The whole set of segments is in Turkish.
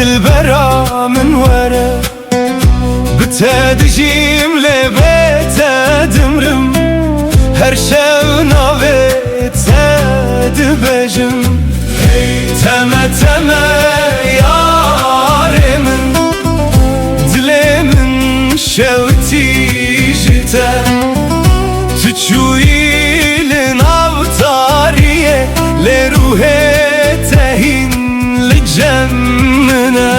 دلبرا من وره بتدجيم لبيت دمرم هر شو ناويت دبجم تمه تمه ياري من دلي من شوتي جتا تشوي لناوتاريه لروحي تهين لجمنا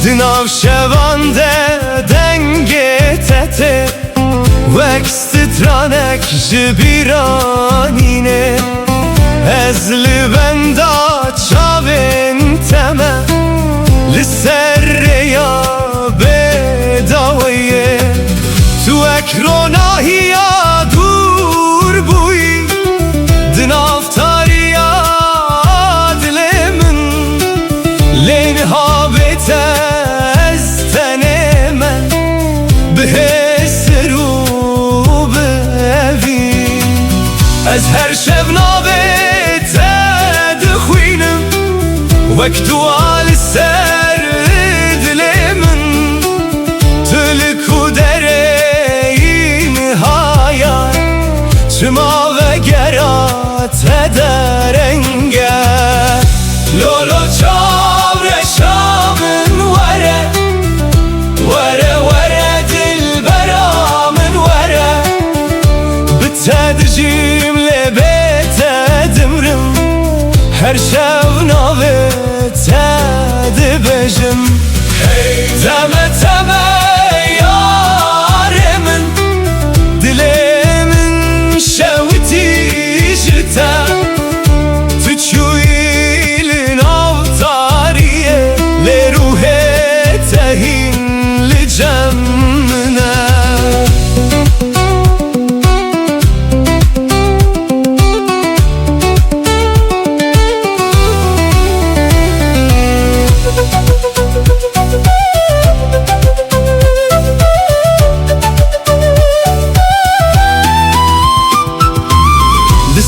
دناو شوانده دنگه تته وکسترانک جبیرانینه از لبندا چاوین تمه لسر یا بداویه تو اکروناهی یا دور بوی دنافتاری یا دل من لین ها بیته از هر شب ناویت دخوینم وقتو آل سر دل من تلکو درین هایا چما و گرات درنگه لولو چاور شامن وره وره وره دل برا من وره بتدجیم هر شو ناویت دبجم تمه تمه یاری من دلی من شوتی جتا تو چوی لناوتاریه لروحی تهین لجمنا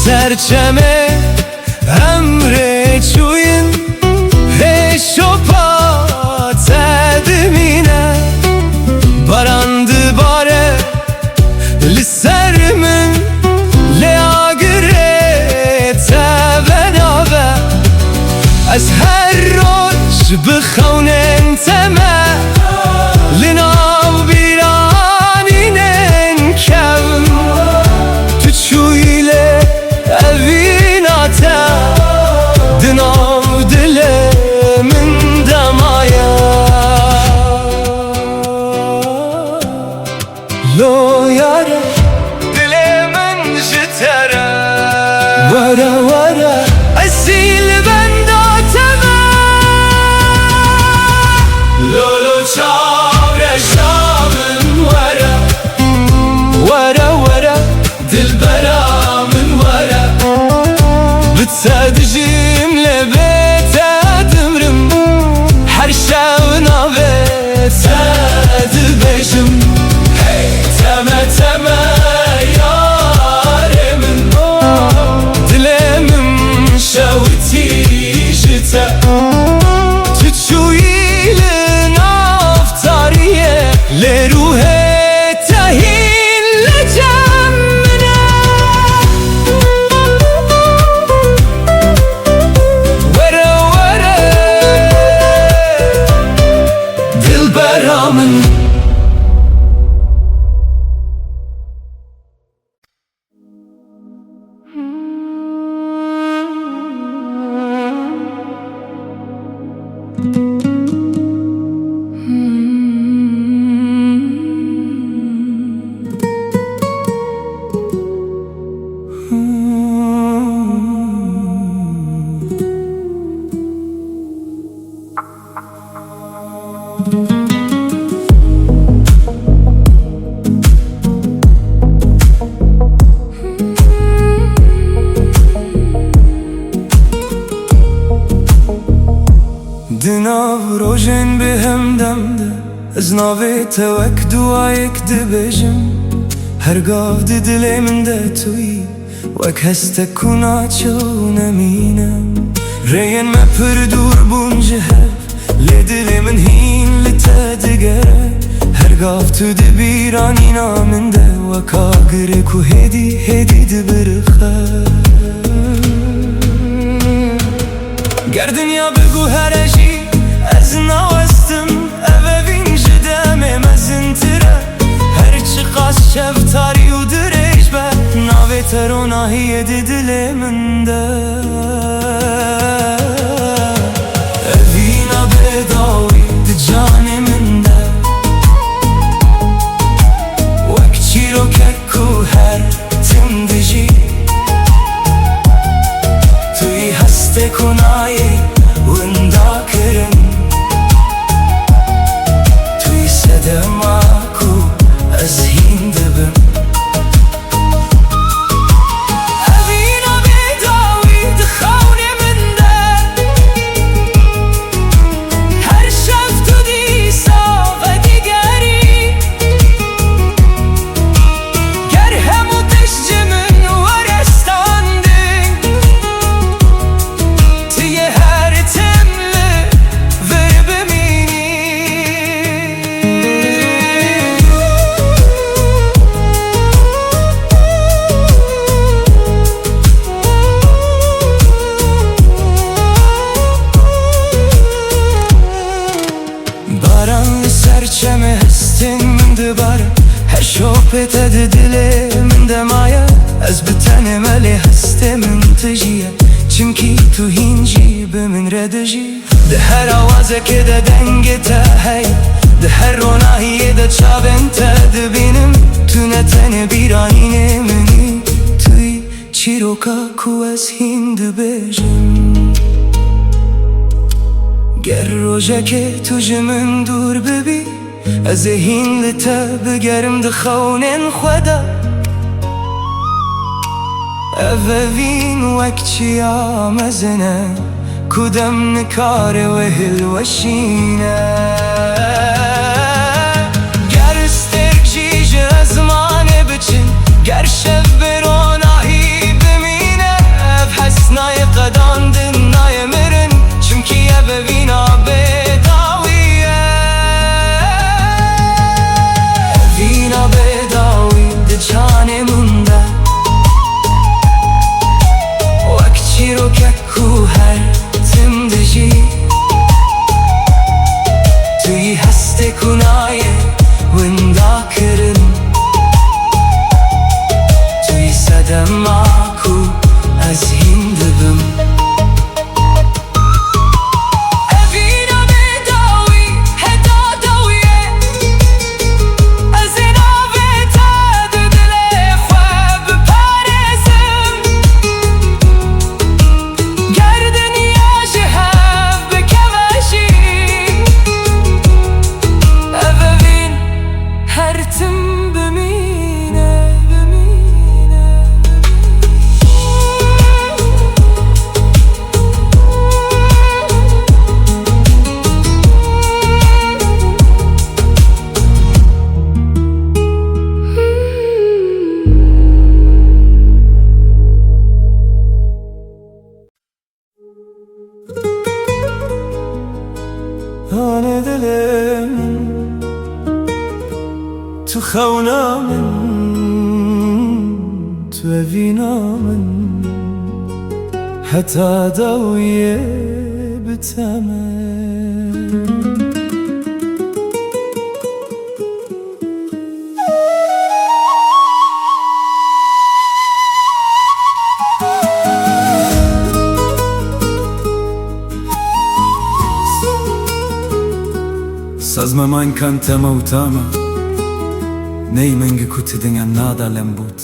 سرچمه امره چوین هشو پات دمینه باراند باره لسر من لیاگره تبناوه از هر روز بخونن تمه لناو بیرانینن کم تو چویله اویناتا دناو دل من دمایا لو یاره دل من جتره وره وره اصیل بنداتمه لولو چاوره شامن وره وره وره دل برا بتدجيم لبيت دمرم هر شو ناويت دبجم تمه تمه ياري من دلي من شوتي جتا تشوي لنافتاريه لروحي تهين لجمنا nav rojên bi hem dem de ez navê te wek duayek dibêjim her gav di dilê min de tuyî wek hestek ku naçew nemînim rêyên me pir dûr bûn ji hev lê dilê min hîn li te digere her gav tu di bîranîna min de weka girê ku hêdî hêdî dibirixe ger dinya bigû here jî ez nawestim evevîn ji demê mezin tire her çi qas şevtarî û dirêj be navê te ronahiyê di dilê min de evîna bêdawî di canê min de wek çîrokek ku her tim dijî tu yî hestê ku nayê winda kirin tu yî sedema ku ez hîn dibim evîna bêdawî di xewnê min de her şev tu dîsa vedî gerî ger hemû tiştî min were standing tu yê her tim li vir bimînî baran li ser çemê hestên min dibare her şopê te di dilê min de maye ez bi tenê me lê hestê min tijiye çimkî tu hîn jî bi min re dijî di her awazekê de dengê te hey di her ronahiyê de çavên te dibînim tu ne tenê bîranînê minî tu yî çîroka ku ez hîn dibêjim ger rojekê tu ji min dûr bibî ez ê hîn li te bigerim di xewnên xwe de evevîn wek çiya mezin e ku dem nikare wehil weşîne ger sterk jî ji ezmanê biçin ger şev bi ronahî bimîne ev hes nayê qedandin nayê mirin çimkî evevîna bêdawî ye evîna bêdawî di canê min de wek çîrokek ku her tim dijî tu yî hestê ku nayê winda kirin tu yî sedema ku ez hîn dibim evîna bêdawî heda dawî ye ez ê navê te di dilê xwe biparêzim ger dinya ji hev bikeve jî evevîn her tim bimîne Hane dilim tu xewna min tu evîna min heta dawiyê biteme Saz me majnë kanë tema u tama Nej me nge ku ti dhe nga nada lembut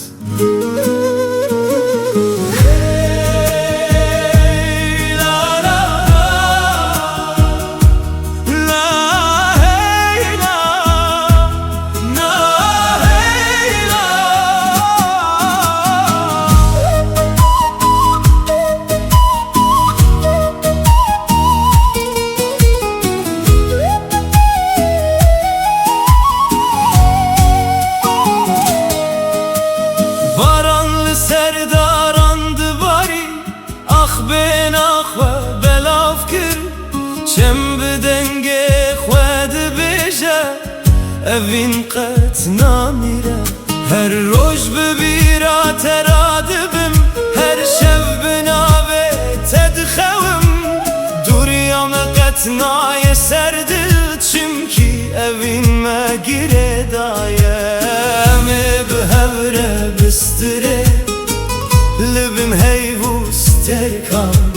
بیناخ و بلاف کر چم بدنگ خود بیجه اوین قط نامیره هر روز ببیرا ترادبم هر شب بنابه تدخوم دوریام قط نای سردل چمکی اوین ما گیره دایه امی بهوره بستره لبم هیوس ترکان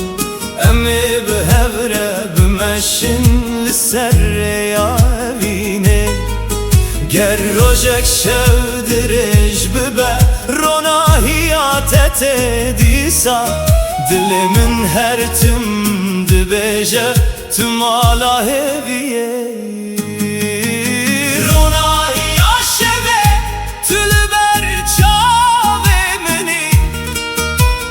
امی بهوره بمشن لسر یا اوینه گر روژک شو درج ببه روناهیاتت دیسا دل من هر تم دبیجه تم آلا هویه روناهیا شبه تل بر چاوه منی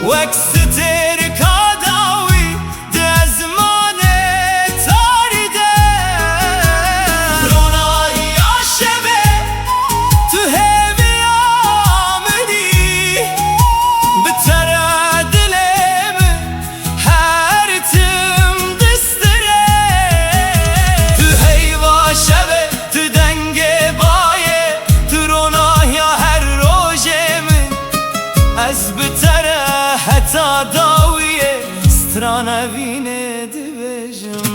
وکس ترکا داوی ده زمان تاریده روناهیا شبه تو هوی آمدی بتره دلم هر تم دستره تو هیوا شبه تو دنگ بایه تو روناهیا هر روژه من از بتره حتی داویه سترانه وینه دبیجم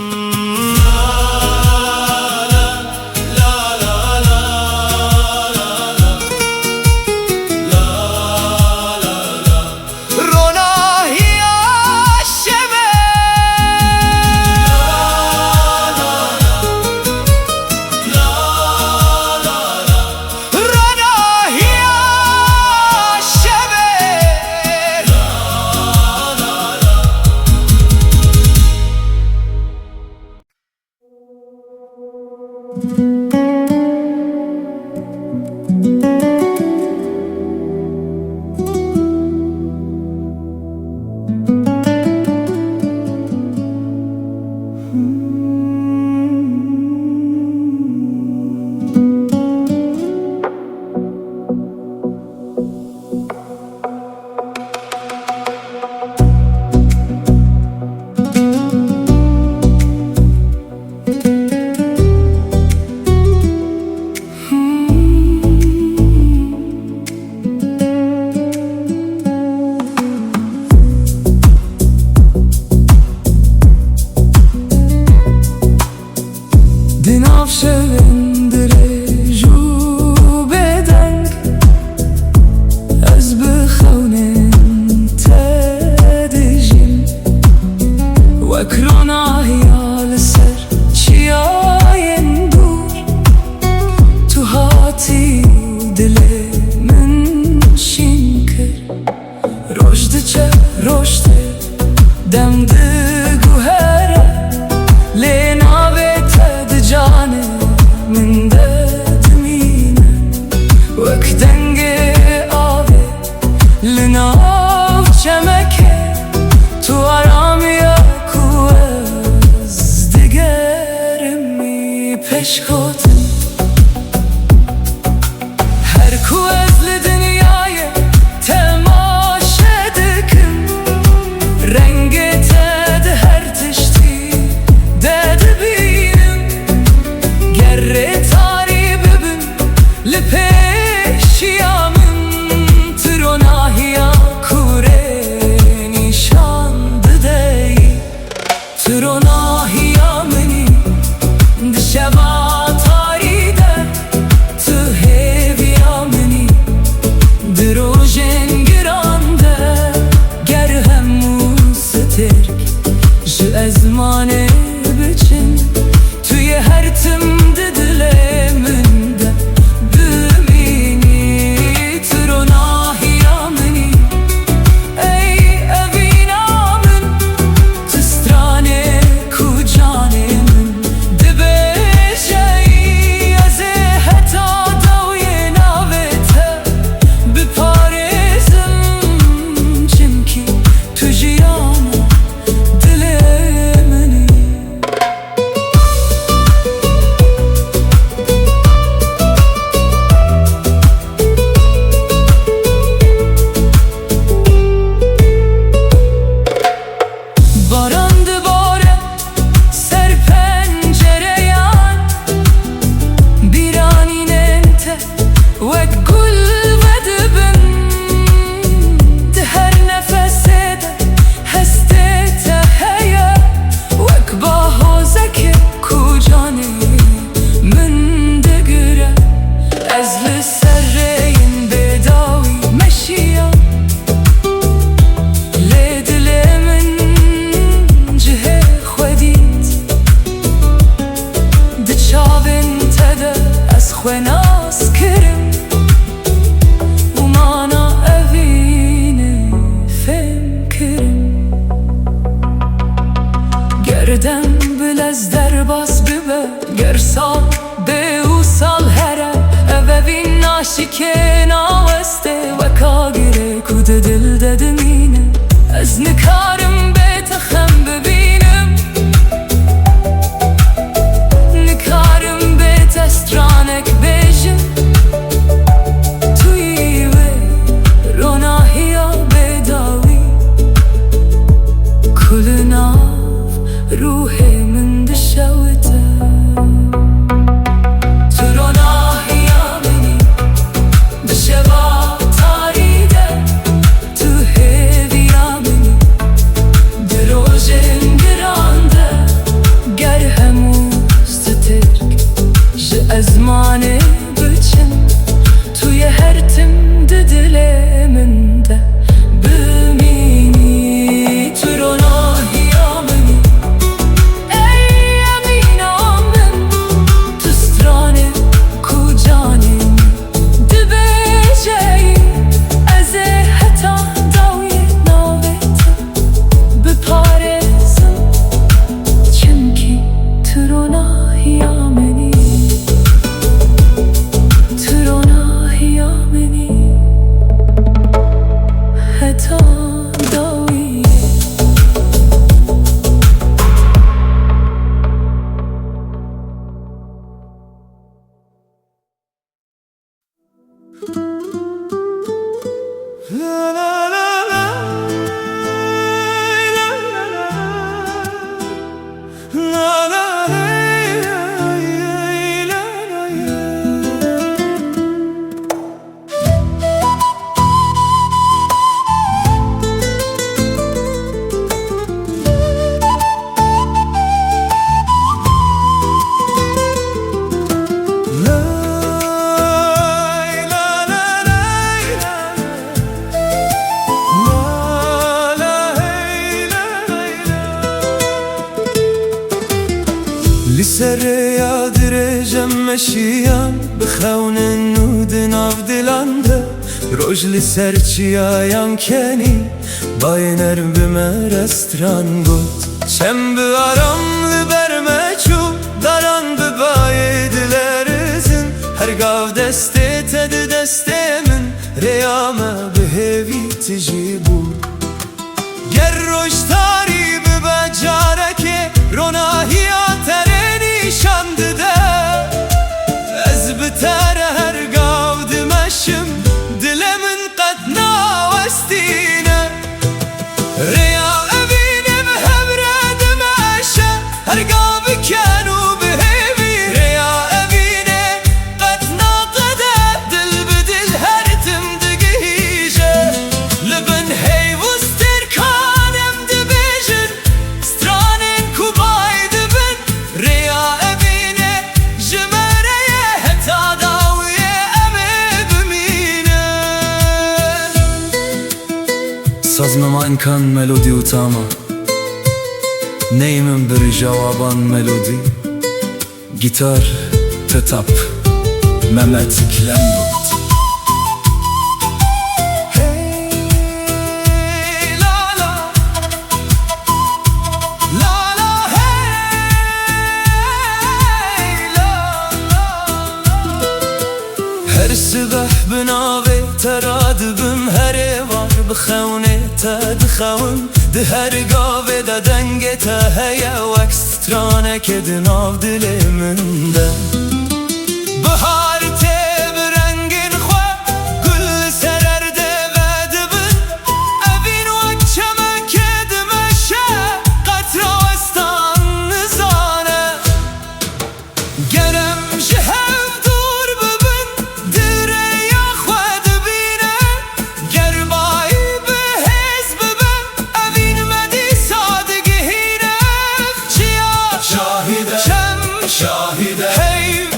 Tronahia meni dışeva tar باشی که ناوسته و کاگیره کود دل ددمینه از نکارم به تخم ببینم نکارم به تسترانک بیشم توی و روناهی ها بداوی کل ناف روح من دشوته زمانه بچن توی هر تم دل من ده بمینی تو روناهی منی ای امینام من تو سترانه کجانی دبجایی از حتا داوی ناویت بپارزم چمکی تو روناهی منی لسر یادرجم مشیام بخون نود ناف دلانده روج لسر چیایم کنی باینر بمه رستران گود چم بیارم لبرمه چو داران ببای دلرزن هر گاو دسته تد دسته من ریامه بهوی تجی بود گر روش تاری ببجاره که روناهی شانده ده از بتر هر گاو دمشم دل من قد ناوستینه ریا ابینم هبره دمشه هر گاو بکنو بهوی ریا ابینه قد ناقده دل بدل هر تم دگیجه لبن هیوستر کانم دبیجن سترانین کوبای دبن ریا Sazmama imkan melodi utama Neyimin bir cavaban melodi Gitar, tetap, Mehmet Klembut Hey la la La la hey la la Her sabah binavi teradibim her var بخونه تا دخوم ده هر گاوه دا دنگ تا هیا وکسترانه که دناو دل من ده بهار ته برنگین خواه گل سرر ده غدبن اوین وکچمه که دمشه قطراستان نزانه گرم شهو دور ببن دره یا خواه دبینه گربای شاهده hey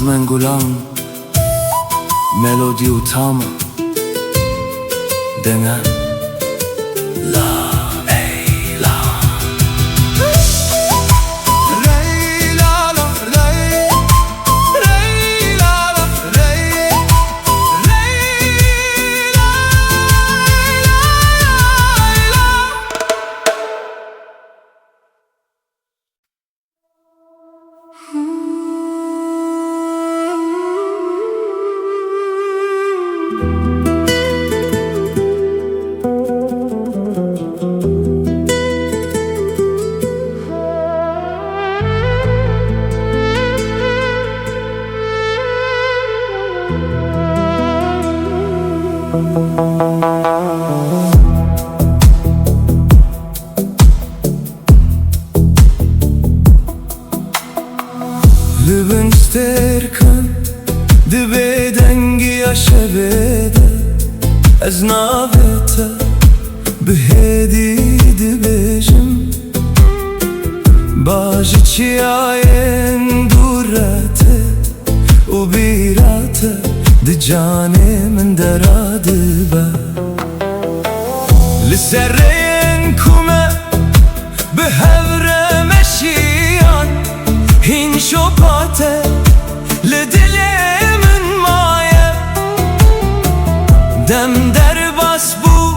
من گلان ملودی و تام دنه لا ای لا ری لا لا ری ری لا لا ری ری لا Lübün sterkan dibe dengi yaşabede Ez navete bihedi dibejim Bajı çiyayen durate U birate di cane min derade be Liserreyen kume bihevre meşiyan Hin şopate li dilimin maye Dem derbas bu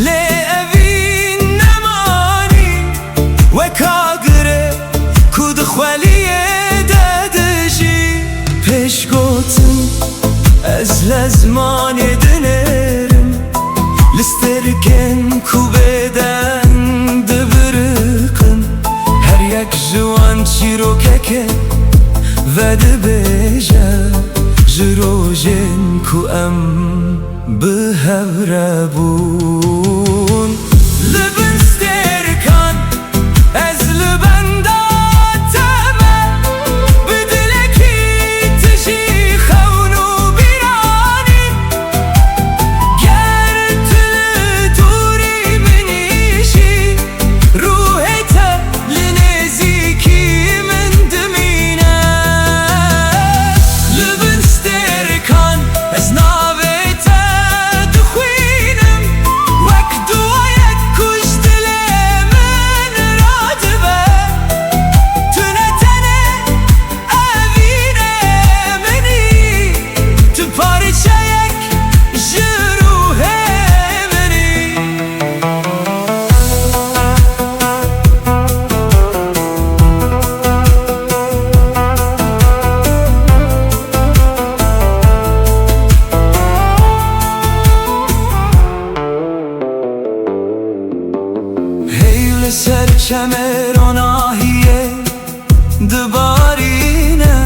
li evin nemani Ve kagre ku dixweliye dedijî Peş gotin ez lezmanê dinerim Li sterkên ku bêden dibiriqin Her yek ji wan çîrokeke ve dibêje Ji rojên ku em bi hevre bûn Li bin sterkan ez li benda teme Bi dilekî tijî xewn û bîranî Ger tu li dûrî min îşî Ruhê te li nêzîkî min dimîne Li bin sterkan ez navê te dixwînim Wek duayek ku ji dilê min radibe Tu ne tenê evînê minî Tu parçeyek ji ruhê minî Hey li ser çemeronahiye dibarîne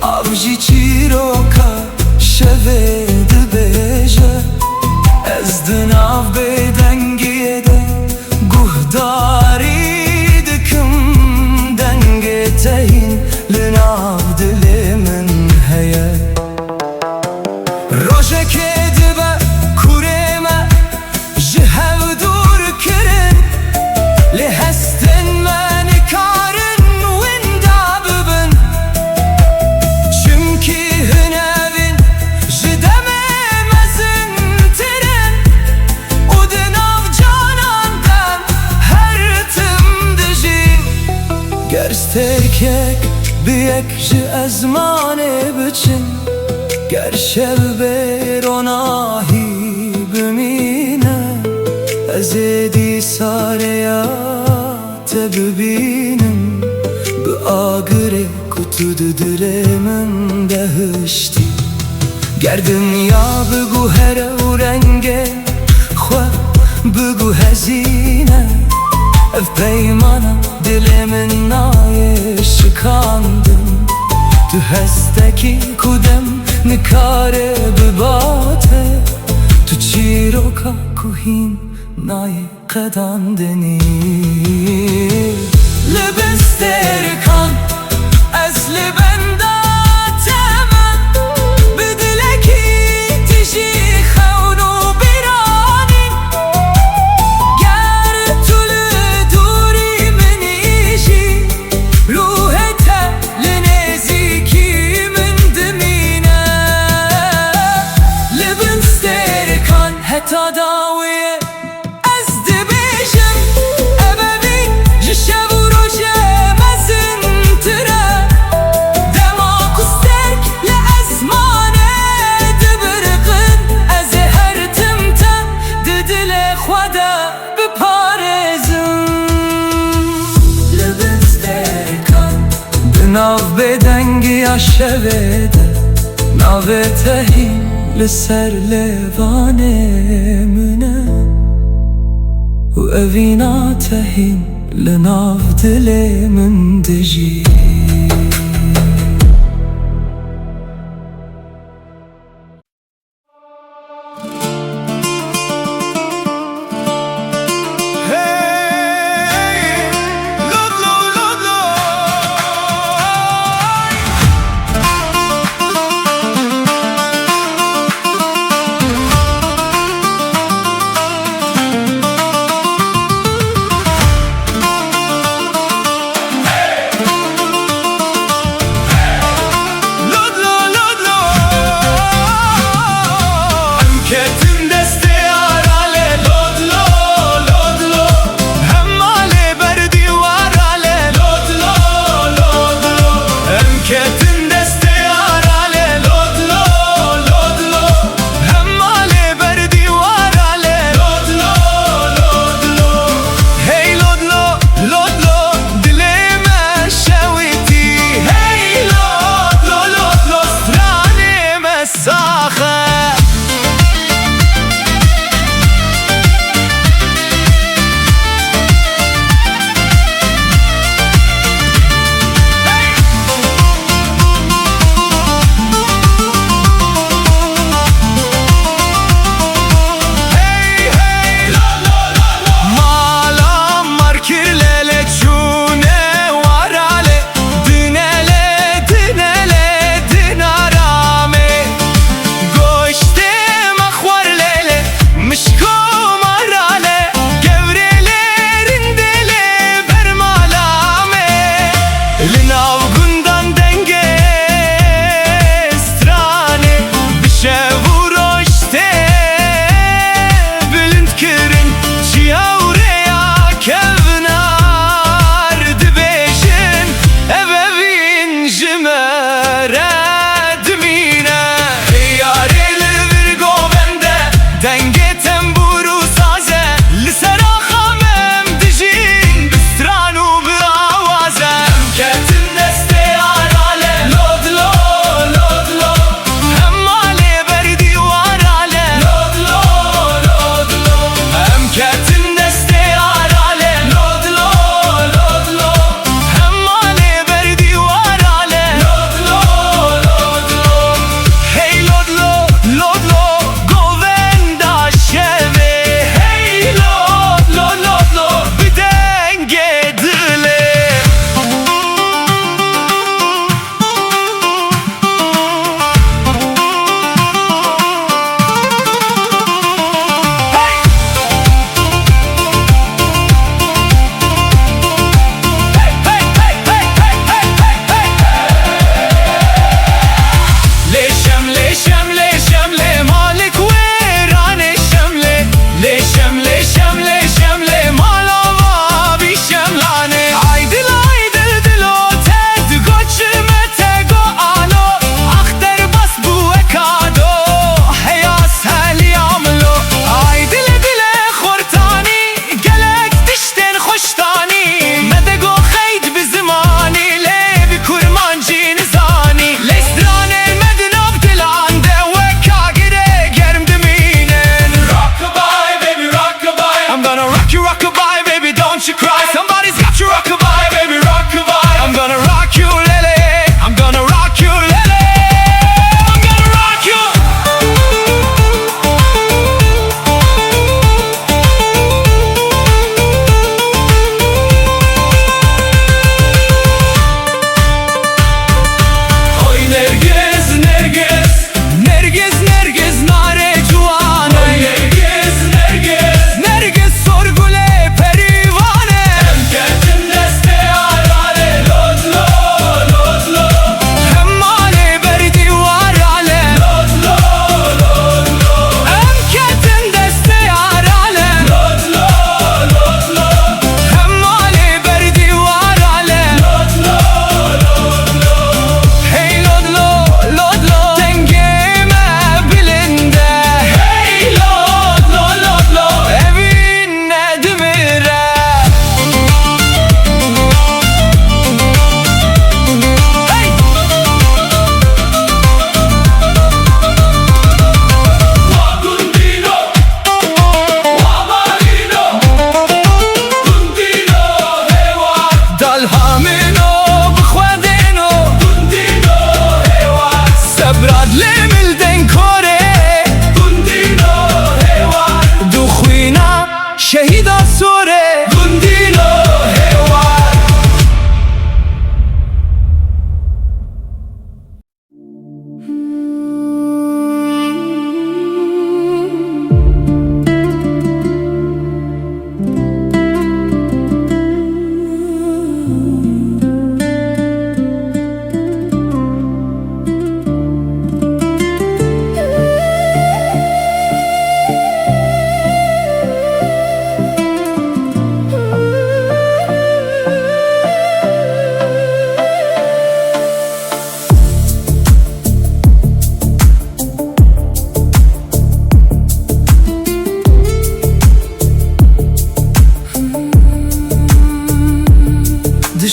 Av jî çîroka şevê dibêje Ez di nav bêdengiyê de guhdarî dikim Dengê te hîn li nav dilê min heye Rojekê dibe kurê me ji hev dûr kirin Li hestin me nikarin winda bibin Çimkî hin evîn ji demê mezintirin û di nav canan dem her tim dijî Ger sterkek biyek ji ezmanê biçin Ger şevbêronahî bimîne Ez ê dîsareya te bibînim Bi agirê ku tu di dilê min de hiştî Ger dinya bigû here û rengê xwe bigû hezîne Ev peymana dilê min nayê şikandin Tu hestekî ku dem nikare bibate Tu çîroka ku hîn nayê qedandinî Li bin sterkan ez li benda teme Bi dilekî tijî xewn û bîranî Ger tu li dûrî min îşî Ruhê te li nêzîkî min تداویه از دبیشم ابدی جشو روشه مزن تره دماغ استرک لازمانه دبرقن از هر تمتا ددل خدا بپارزم لبسترکان بناو بدنگی عشویده ناو تهی لسر لوانه منه و اوینا تهین لناو دل من دجی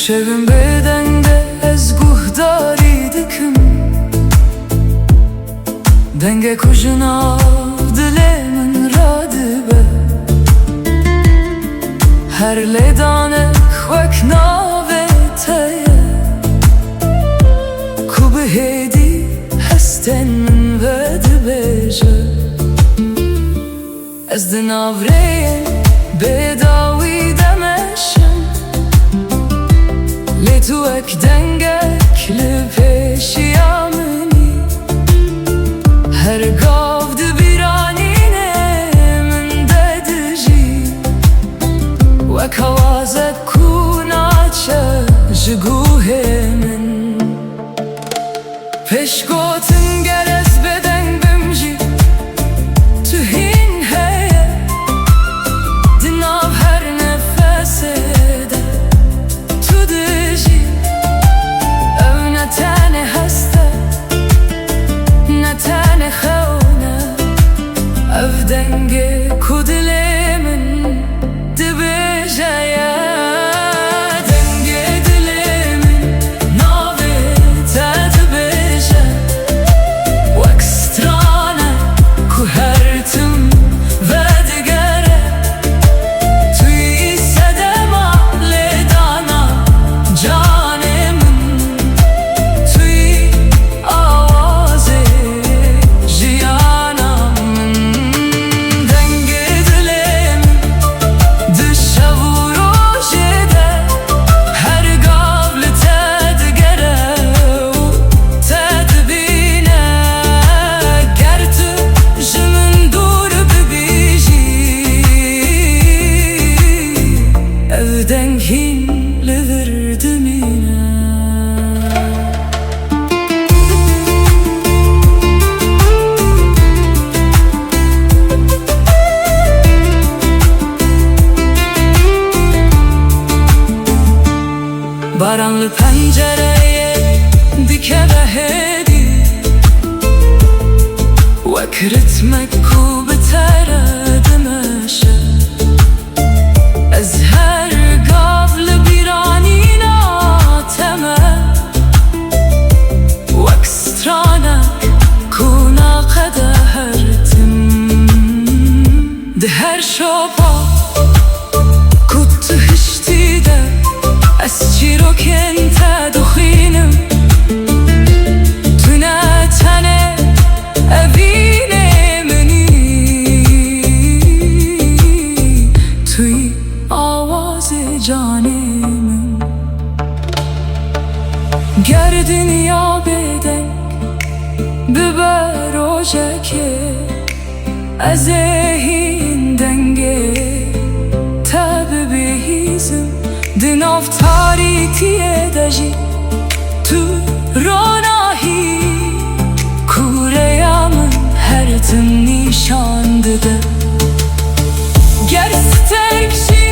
Şevim bedende ez guhdari dikim Denge kujuna dilemin radibe Her ledane xwek nave teye Ku bihêdî hestên min ve dibêje Ez di navreyê bêdawî demeşim Lê tu wek dengek li pêşiya minî Her gav di bîranînê min de dijî Wek hewazek ku naçe ji guhê min Pêşgotin gel ez bedeng bim jî Tu hîn heye Di nav her nefesê de Tu dijî Ew ne tenê hest e Ne tenê xewne Ev dengê ku dilê min dibêje ye Dengê dilê min navê te dibêje Wek strane ku her tim ve digere Tu yî sedema lêdana canê min Tu yî awazê jiyana min Dengê dilê min di şev û rojê de Her gav li te digere û te dibîne Ger tu ji min dûr bibîjî Ev deng hîn li vir dimîne Baran li pencereyê dikeve hêdî Wek ritmek ku bi te re dimeşe Ez her gav li bîranîna te me Wek stranek ku naqede her tim Di her şopa ku tu hiştî de Ez çîrokên te dixwînim Tu ne tenê evînê minî Tu yî awazê canê min Ger dinya bêdeng bibe rojekê Ez ê hîn dengê te bibihîzim Di nav tarîtiyê de jî Tu ronahî Ku rêya min her tim nîşan dide Ger steng jî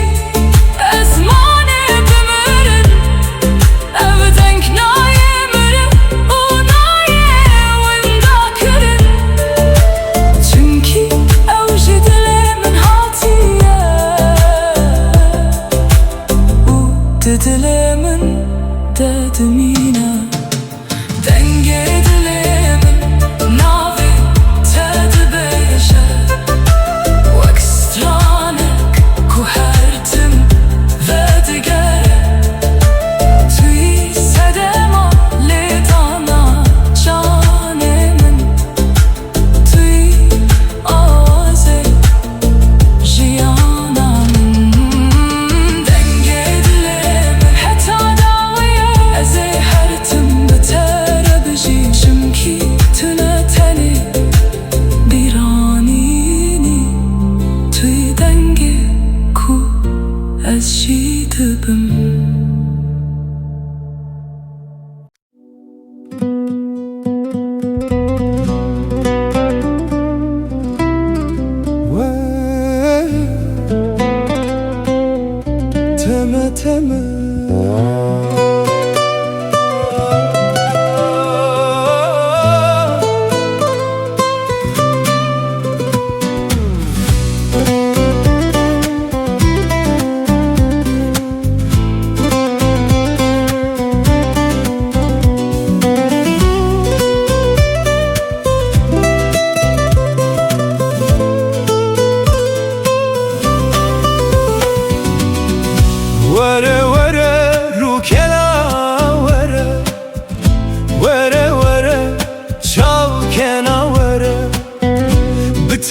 ez manê bimirim Ev deng nayê mirim û nayê winda kirin Çunkî ew ji dilê min hatiye Di dilê min de dimîne Dengê dilê min navê te dibêje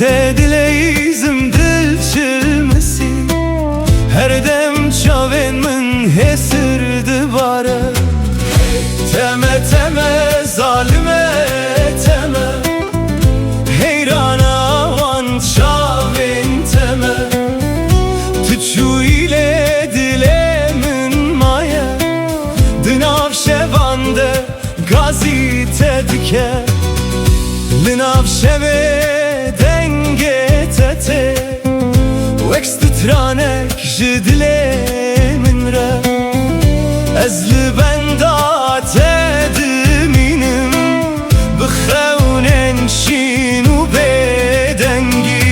dileyizim dil çilmesi her dem çaven min hesir dibare teme teme zalime teme heyrana van çaven teme tuçu ile dilemin maya dınav şevande gazite dike dınav şeve denge tete weksttranek jidile min re ezli benda tedminim bkhawnen şinu bedengi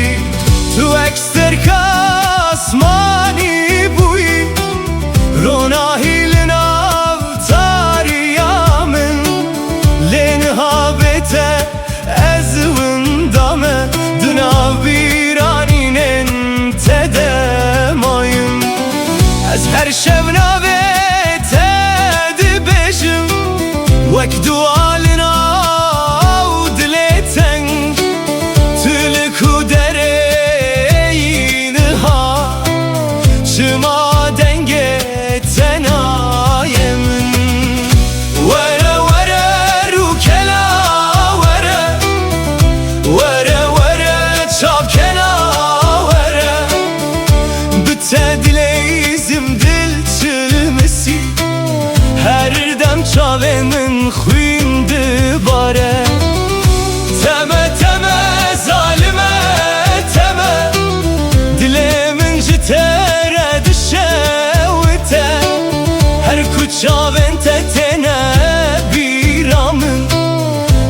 tu ekster kasmani buy ronahil navtariyamin lenhabete ezvin dame dınav biraninen tedemayım ez her şevna ve tedi beşim vek dualina av dileten tülku dereyin ha çıma denge tenayemin vere vere rukela vere vere vere çapkena vere bütte dileyizim dil çilmesi her dem çavemin xuyndi bare teme teme zalime teme dilemin jitere düşevte her kuçaven tetene biramın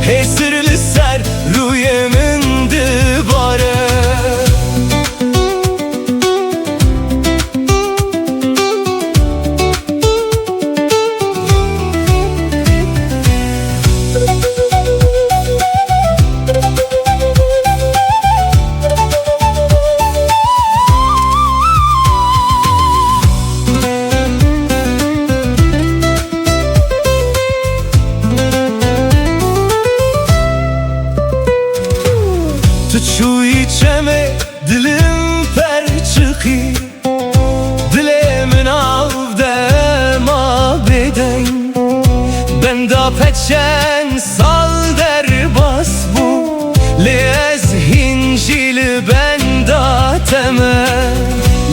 hesirli ser ruyemin dibare Tuçu içeme dilim per çıkı dilemin avde ma beden benda peçen sal der bas bu lez hincil benda teme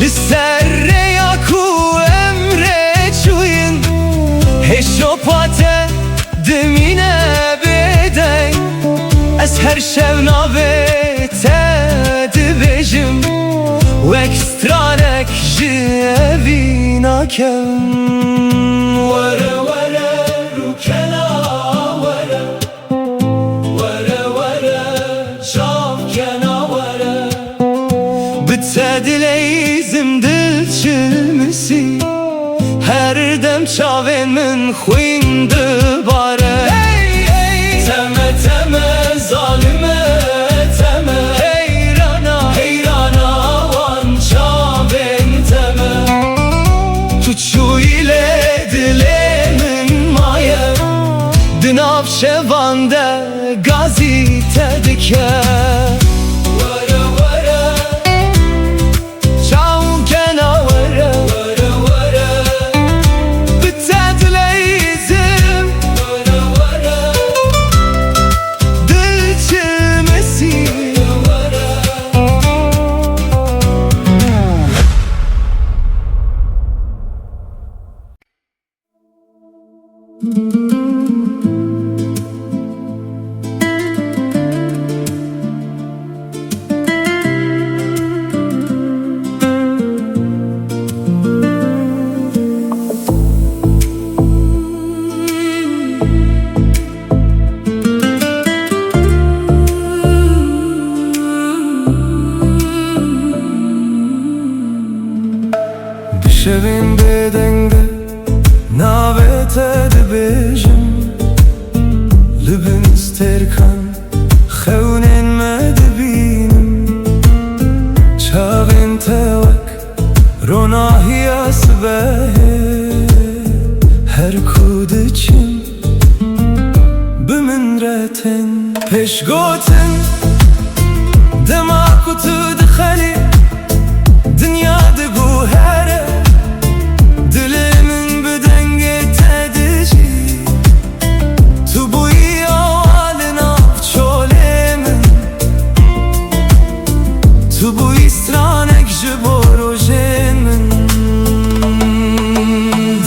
lisserre yaku emre çuyin heşopate demine beden ez her şevna ve tedi bejim wekstranek jevina kem vere vere rukela vere vere vere çapkena vere bütte dileyizim dil çilmesi her dem çaven min xuyndi bare teme teme zalime teme heyrana heyrana van çaven teme tuçu ile dilemin maye dınav şevande gazite dike vere vere çavkena vere vere vere bütte dileyizim vere vere dil çilmesi Düşevin bedenge navete dibejim Lübün isterkan xevnen medbinim Çavin tevek ronahiya sbehe Her kud için bümünreten peşgoten Dema تو بوی استرانک جبو روژه من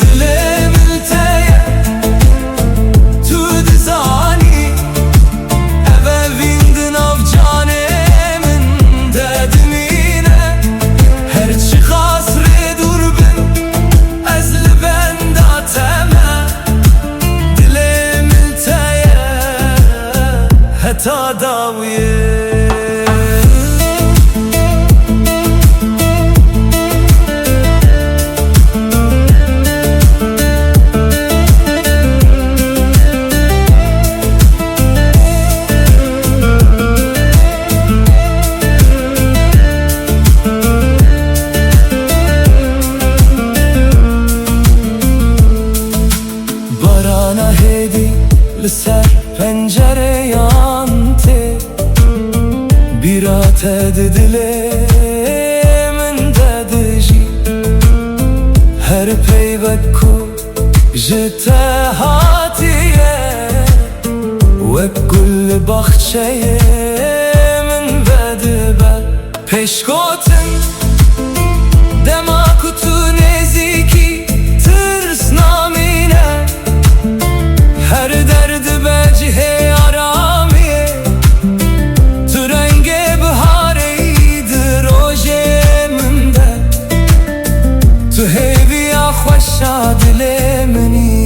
دلم التیه تو دزانی اوه ویندن آف جانه من ددمینه هرچی خاص ری دور بن از لبن داتمه دلم التیه حتی داویه لسر پنجره یانته بیرات دل من ددجی هر پیوکو جته هاتیه و کل باخچه من بدبر پیشکوتن دماغ تو نزیکی ترس نامینه هر درد به جهه آرامیه تو رنگ بهاری دروژه منده تو هیویا خوشا دل منی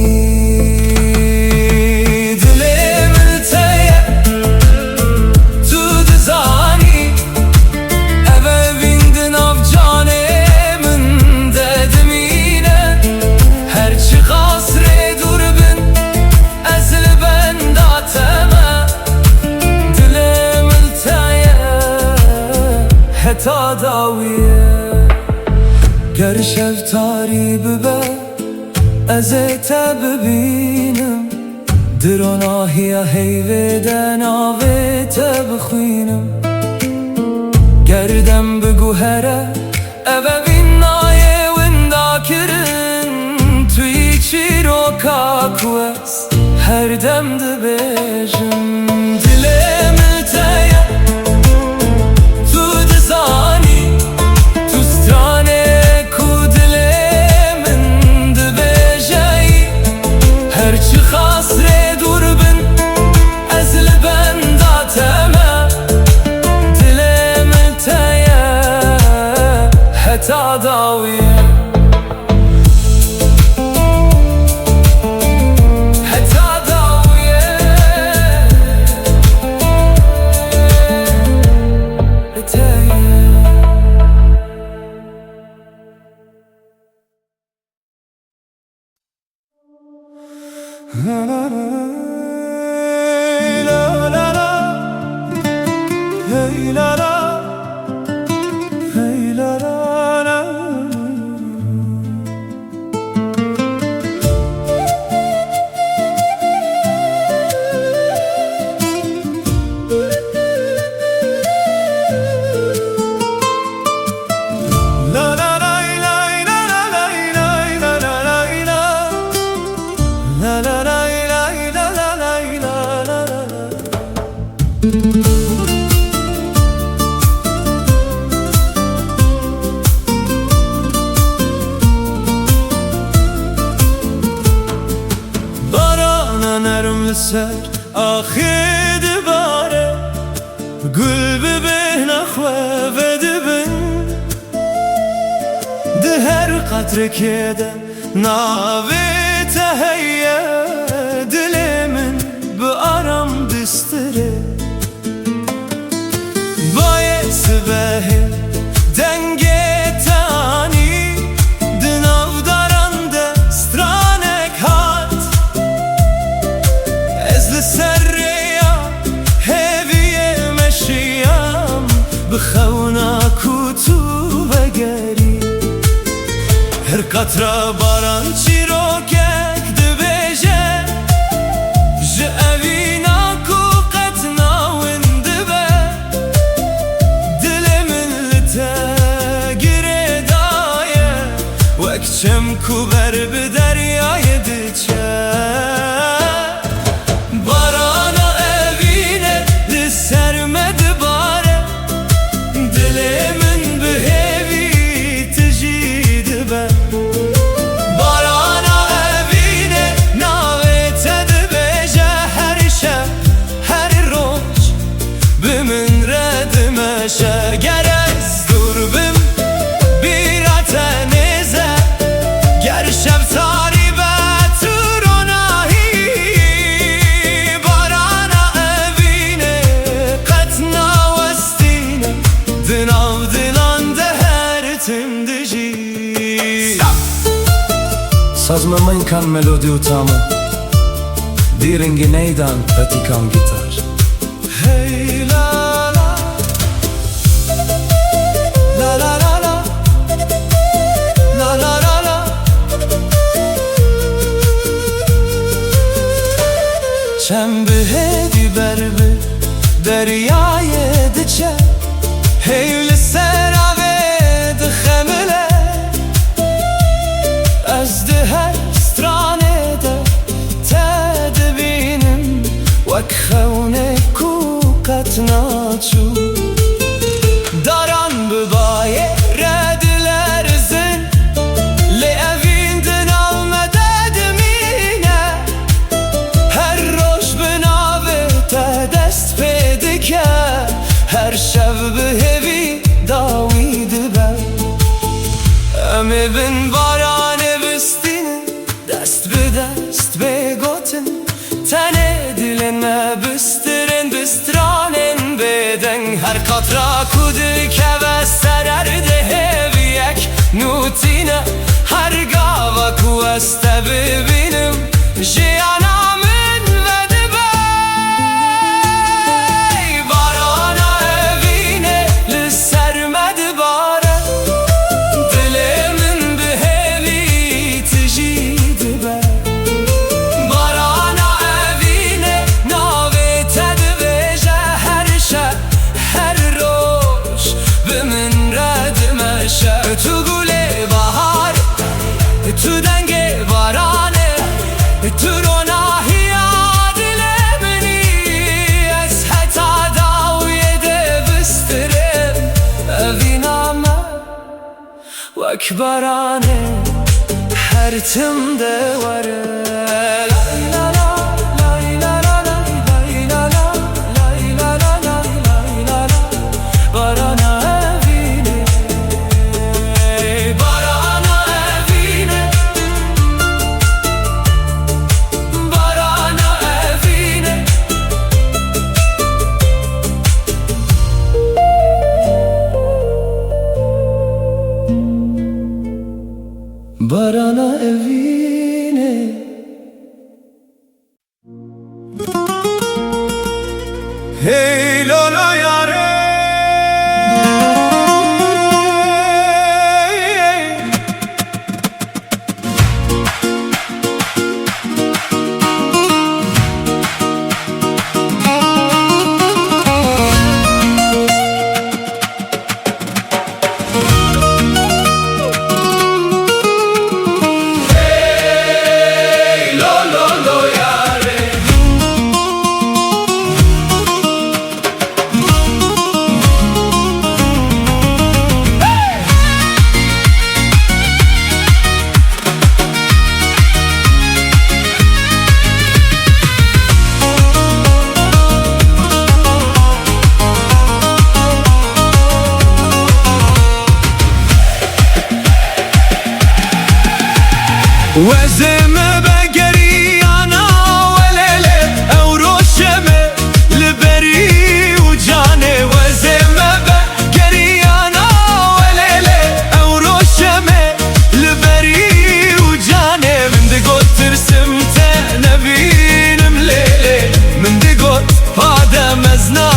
دل ملتیه تو دزانی اوه ویندن آف جانه من ددمینه هرچی خاص ری دور بن از لبن داتمه دلم التیه حتی داویه گر شفتاری ببه از تا ببینم دروناهی هیویدن آوه تا بخوینم گردم بگو هره اوه بینایه وندا کرن توی چی رو کاکوست هر دم دبیجم دلم التیه تو دزانی تو سترانه کو دل من دبیجی هرچی خاص ری دور بن از لبن داتمه دلم التیه حتی داویه La la la, la la la, hey la la, hey la la la. Barana nərm sər axid bare gül bibin axve vedibin de her qatre kede navi tehiyye dilimin bu aram distire baye sibehi denge tani dinav darande stranek hat ezli serriya heviye meşiyam bkhawna kutu begeri her qatra baran çirokek dibêje ji evîna ku qet nawinde be dilimin li te girêdaye wek çem ku ber bi deryayê diçe barana evîne li ser me dibare dilê دناو دلان ده her timdici Sazma من kan melodi utama Diringi neydan ötikam gitar Hey la la La la la la La la la la Çembi hedi berbi Deryayı diçe Heyli serave dixemile Ez de her stranede Tedbinim Vek xevne kukat naçu Daran bibaye rediler zin Li evindin almededimine Her roş binave te dest pedike Her şev bihevi davidi ben Emi bin barane bistine Dest bi dest begotin Tene diline bistirin bistranen beden Her katra kudike ve sererde heviyek Nutine her gava kuveste bibinim Jiyanamın ve dibey Barana evine li sermedi bare Dilimin bihevi tijidi be Barana evine navetedi veje her şe Her roş bimin redmeşe Tu gule bahar Tu denge barane Tu ronahiya dilemini Ez heta daviyede bistirim Eviname Vek barane her timde vare La la la la la la la la la la la Barana evine Barana evine Barana evine Barana evine Hey lola yare Wezeme begeriyana velele Evroşeme liberi ucane Wezeme begeriyana velele Evroşeme liberi ucane Min digot tirsim te nebinim lele Min digot padem ezna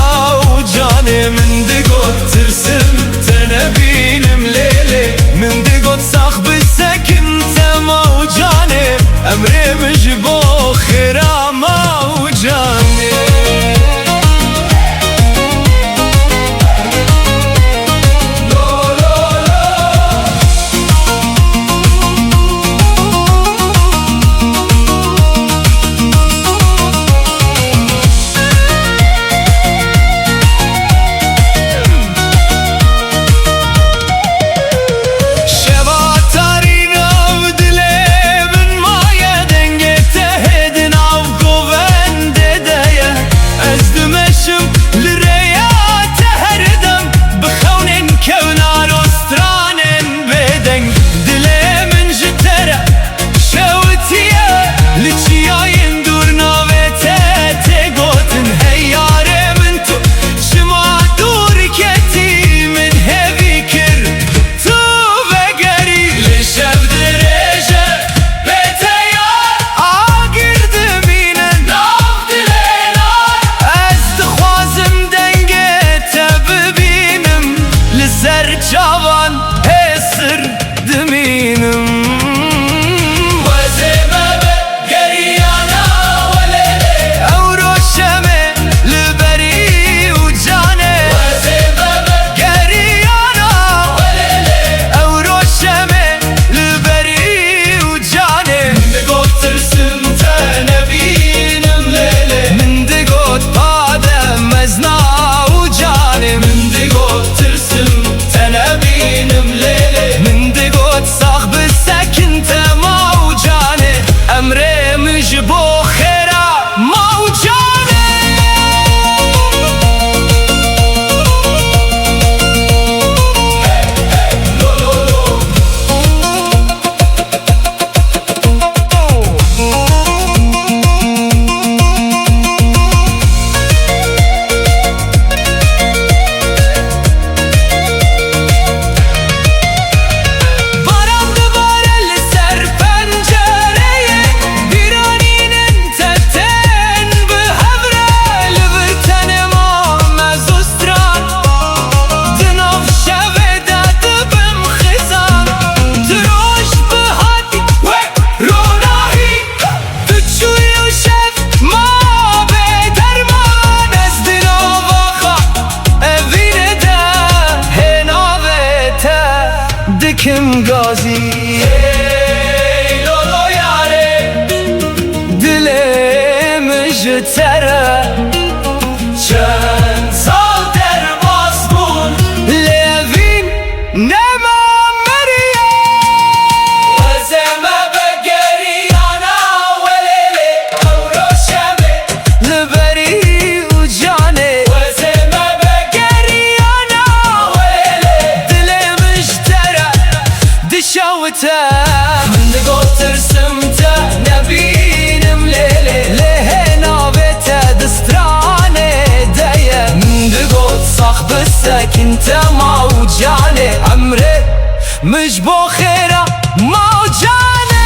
ucane Min digot tirsim te nebinim lele Min digot sakbi sekin te موجانه سرچاوان هسر دمینم وزمه گریانا ولیله او روشمه لبری و جانه وزمه گریانا ولیله او روشمه لبری و جانه من دگو ترسم تنبینم لیله من دگو پادم ازنا و جانه من دگو ترسم تنبینم لیله من دگو تصاخ بسکن تما و جانه امره مجبو خیره ما و جانه دکم گازی ای لولو یاره دلم جتره چند سال در باز بون لوین نما مریه وزمه بگریانا ولیله او روشمه لبری و جانه وزمه بگریانا ولیله دلم جتره دشاوته من دگو ترسم تا نبینم لیله له ناوته دسترانه دایه من دگو تصاخ بسکن تما و جانه عمره مجبو خیره ما و جانه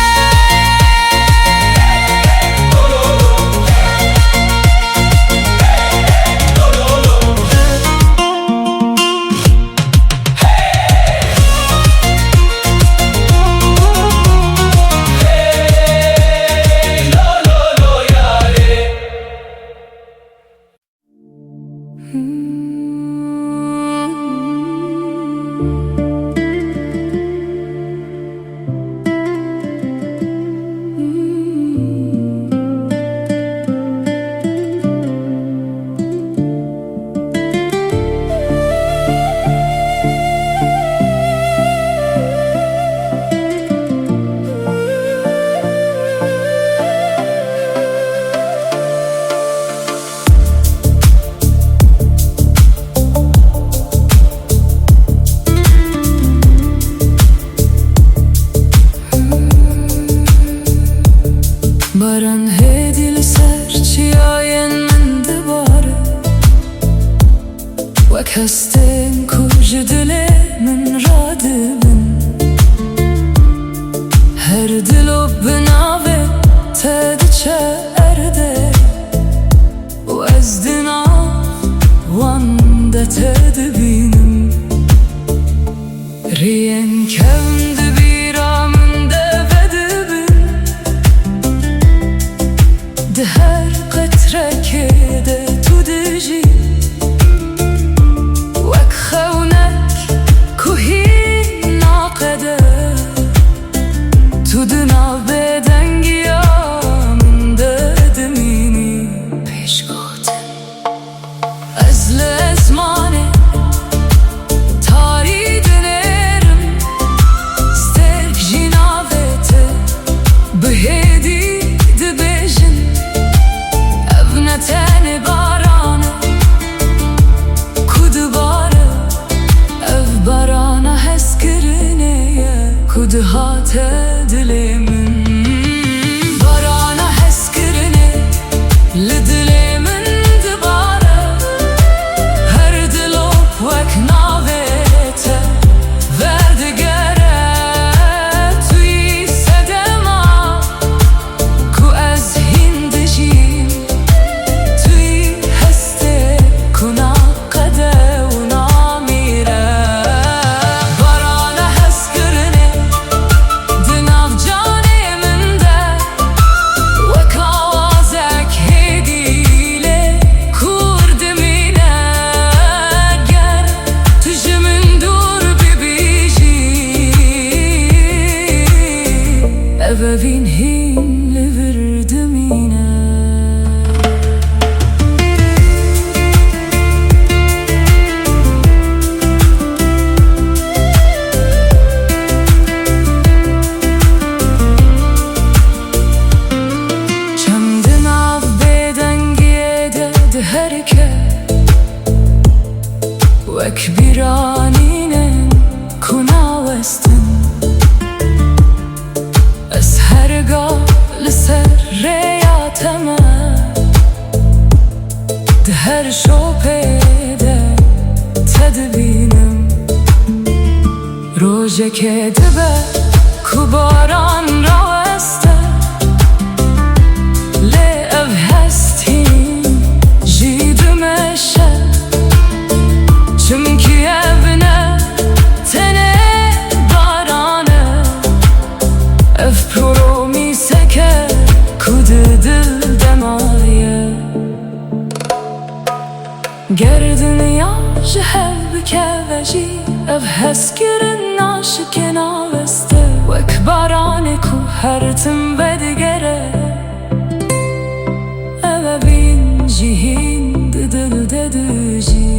Baran hedil serçiayen min dibare Wek hestin kuj dile min radibin Her dilo binave te diçe erde U ez dinav wanda te dibinim Riyen kevndi bira min devedibin ده هر قطره که ده تو دجی وک خونک کوهی ناقده تو دنا بدنگی من ده دمینی پیش گفتم از لزمانه تاری دنرم روزه که دبه کو باران راوسته لی او هستیم جیدمشه چمکی evine tene barane ev promise ke kudu dil demaye ger dünya jehev kevejî ev heskirin naşike naveste wek barane ku her tim vedigere ev bin jihin dil dedujî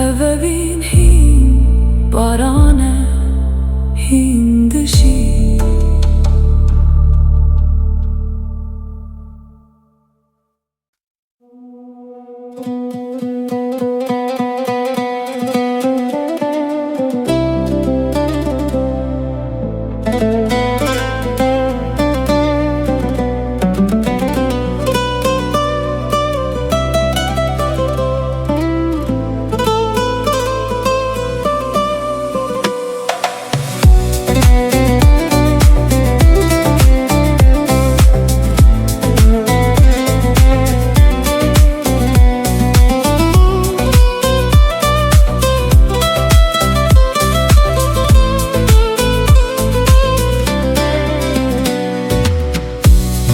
Evevin hin barane hindişi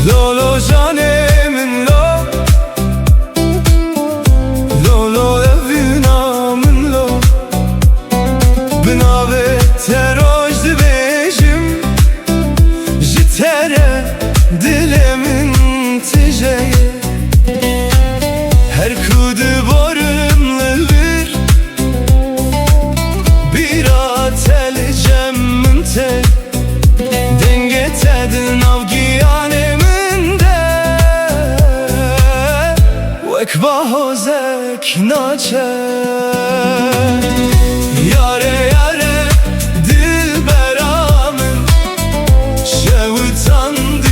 Lolo canemin lo Lolo evinamin lo Binave teroj dibêjim Ji tere dilimin tijeye Her ku diborim li vir Bira telicem min te Denge tedin avgiyanem Wek bahozek naçe Yare yare dilberamın Şevutandı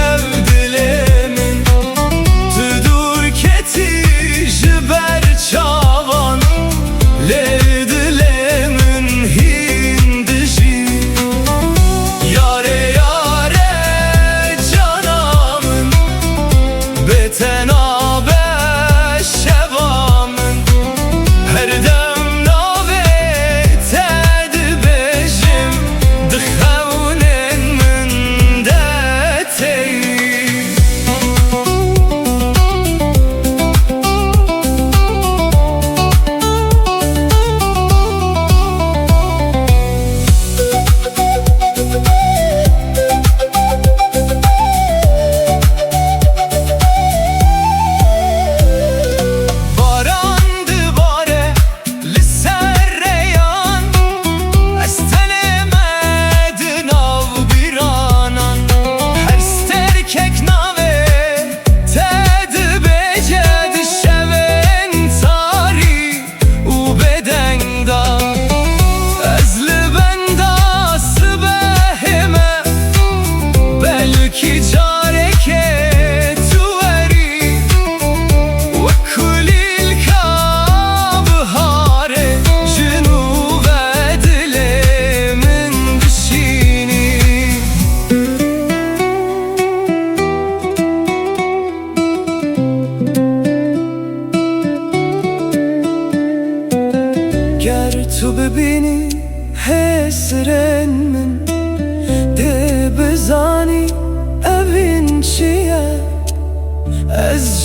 ev dilimin Tüdur keti jiber çavan Le dilimin hindişi Yare yare canamın Beten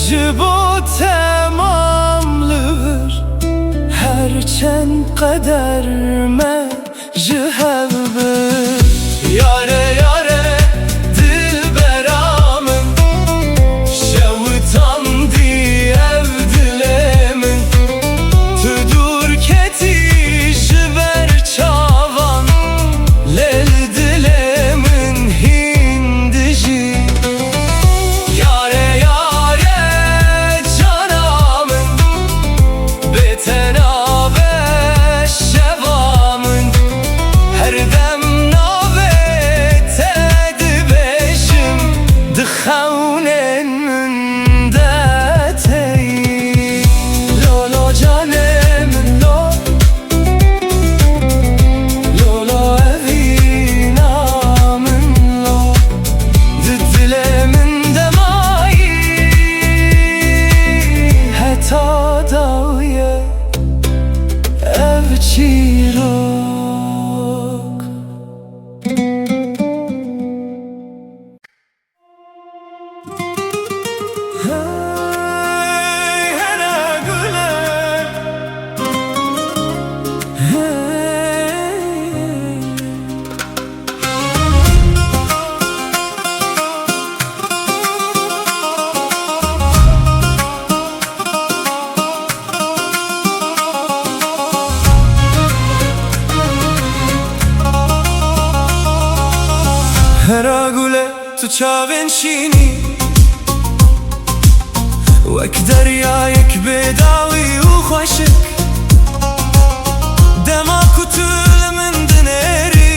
ji bo temamlıdır herçend qeder me ji hev bir yare yare dilbera min şewitan di ev dilê min tu dûr ketî ji ber çavan lêl dilê min hîn dijî yare yare cana min bêtenabe şeva min her dem navê te dibêjim di xewnên min de teyî lo lo canê min lo lo lo evîna min lo di dilê min de mayî heta dawiye ev çîrok hey hera gule hey hera gule tu çavên şînî wek deryayek bêdawî û xweşik dema ku tu li min dinêrî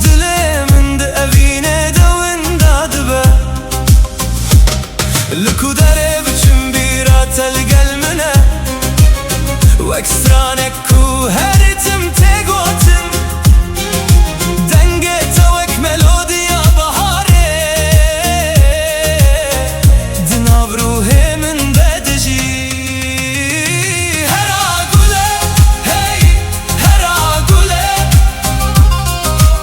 dilê min di evînê de winda dibe li ku derê biçim bîra te li gel min e wek stranek ku herî tim tê gotin dengê te wek melodiya beharê di nav ruhê min de dijî hera gule hey hera gule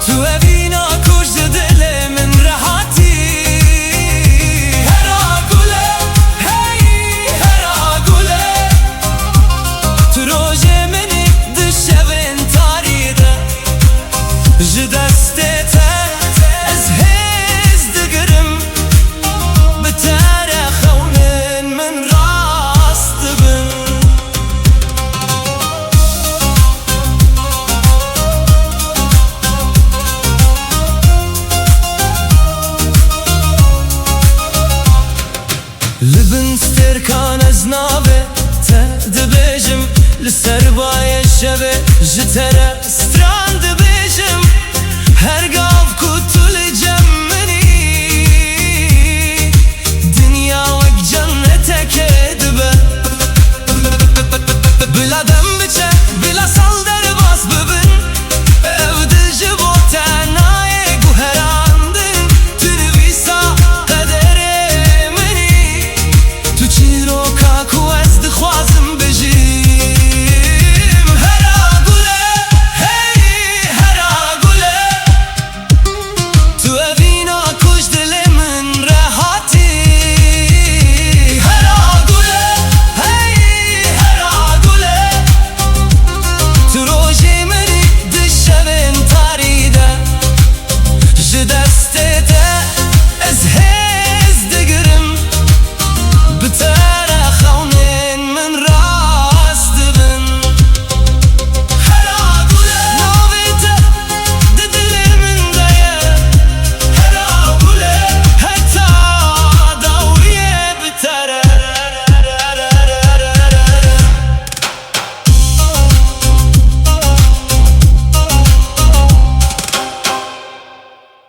tu evîna ku ji dilê min rehatî hera gule hey hera gule tu rojê minî di şevên tarî de ji destê te ez hêz digirim bi te re xewnên min rast dibin li bin stêrkan ez navê te dibêjim li ser bayê şevê ji te re stran dibêjim her